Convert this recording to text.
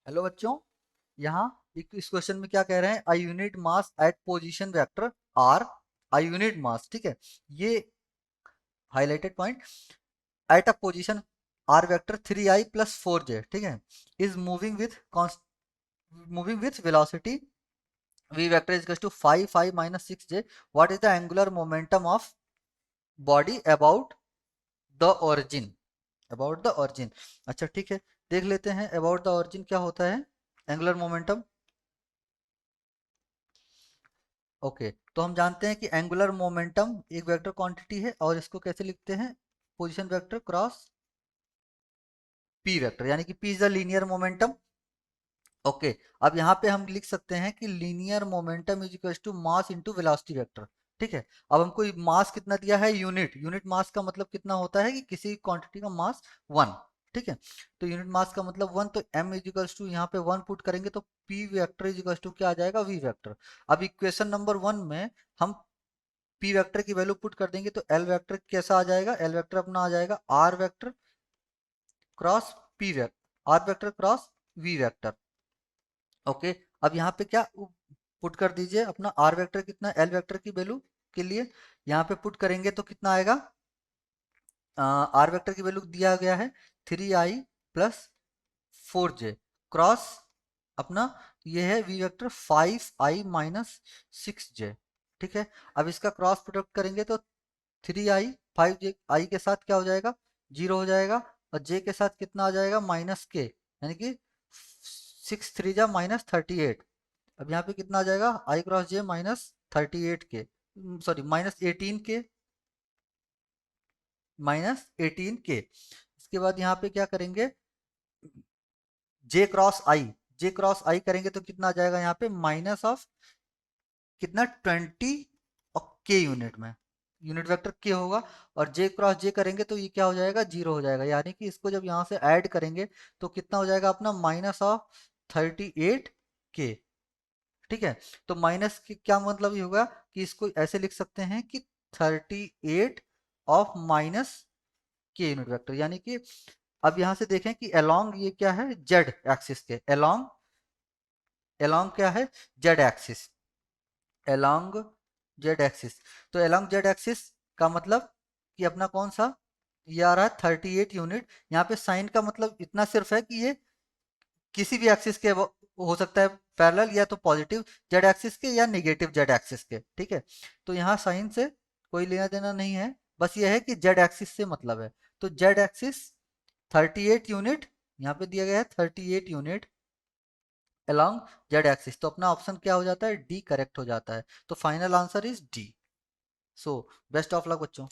Hello बच्चों। यहाँ इस क्वेश्चन में क्या कह रहे हैं, a unit mass at position vector R, a unit mass, ठीक है, ये highlighted point, at a position R vector 3i plus 4j, ठीक है, is moving with velocity v vector is two 5 minus 6j, what is the angular momentum of body about the origin, about the origin. अच्छा ठीक है, देख लेते हैं about the origin क्या होता है। एंगुलर मोमेंटम, ओके, तो हम जानते हैं कि एंगुलर मोमेंटम एक वेक्टर क्वांटिटी है और इसको कैसे लिखते हैं, position vector cross P vector, यानी कि P is the linear momentum. Okay, अब यहाँ पे हम लिख सकते हैं कि linear momentum is equal to mass into velocity vector. ठीक है, अब हमको मास कितना दिया है, यूनिट, यूनिट मास का मतलब कितना होता है कि किसी क्वांटिटी का मास 1। ठीक है, तो यूनिट मास का मतलब 1, तो m इज इक्वल टू यहाँ पे 1 पुट करेंगे तो p vector is equal to क्या आ जाएगा, v वेक्टर। अब इक्वेशन नंबर 1 में हम p वेक्टर की वैल्यू पुट कर देंगे तो l वेक्टर कैसा आ जाएगा, l वेक्टर अपना आ जाएगा r vector cross p vector, r vector cross v vector. Okay, अब यहाँ पे क्या पुट कर दीजिए अपना आर वेक्टर कितना, एल वेक्टर की वैल्यू के लिए यहाँ पे पुट करेंगे तो कितना आएगा, आर वेक्टर की वैल्यू दिया गया है 3i प्लस 4j क्रॉस अपना ये है V vector 5i minus 6j। ठीक है, अब इसका क्रॉस प्रोडक्ट करेंगे तो 3i 5j, आई के साथ क्या हो जाएगा, 0 हो जाएगा, और j के साथ कितना आ जाएगा, माइनस के, यानी कि 6 3 जा माइनस 38। अब यहाँ पे कितना आ जाएगा, आई क्रॉस जे माइनस 38 के, सॉरी माइनस 18 के, माइनस 18 के। इसके बाद यहाँ पे क्या करेंगे, जे क्रॉस आई, जे क्रॉस आई करेंगे तो कितना आ जाएगा यहाँ पे, माइनस ऑफ कितना 20 और के यूनिट में, यूनिट वेक्टर के होगा, और जे क्रॉस जे करेंगे तो ये क्या हो जाएगा, 0 हो जाएगा, यानी कि इसको जब यहाँ से ऐड करेंगे तो कितना हो जाएगा अपना, माइनस ऑफ 38 के। ठीक है, तो माइनस की क्या मतलब ये होगा कि इसको ऐसे लिख सकते हैं कि 38 ऑफ माइनस के यूनिट वेक्टर, यानी कि अब यहां से देखें कि अलोंग ये क्या है, जेड एक्सिस के अलोंग, अलोंग क्या है, Z axis, along Z axis. तो अलोंग जेड एक्सिस का मतलब कि अपना कौन सा, ये आ रहा है 38 यूनिट। यहाँ पे साइन का मतलब इतना सिर्फ है कि ये किसी भी एक्सिस के हो सकता है, पैरेलल या तो पॉजिटिव जेड एक्सिस के या नेगेटिव जेड एक्सिस के। ठीक है, तो यहाँ साइन से कोई लेना देना नहीं है, बस ये है कि जेड एक्सिस से मतलब है। तो जेड एक्सिस 38 यूनिट, यहाँ पे दिया गया है 38 यूनिट अलोंग जेड एक्सिस, तो अपना ऑप्शन क्या हो जाता है, डी करेक्ट हो जाता है। तो final answer is D. So best of luck बच्चों।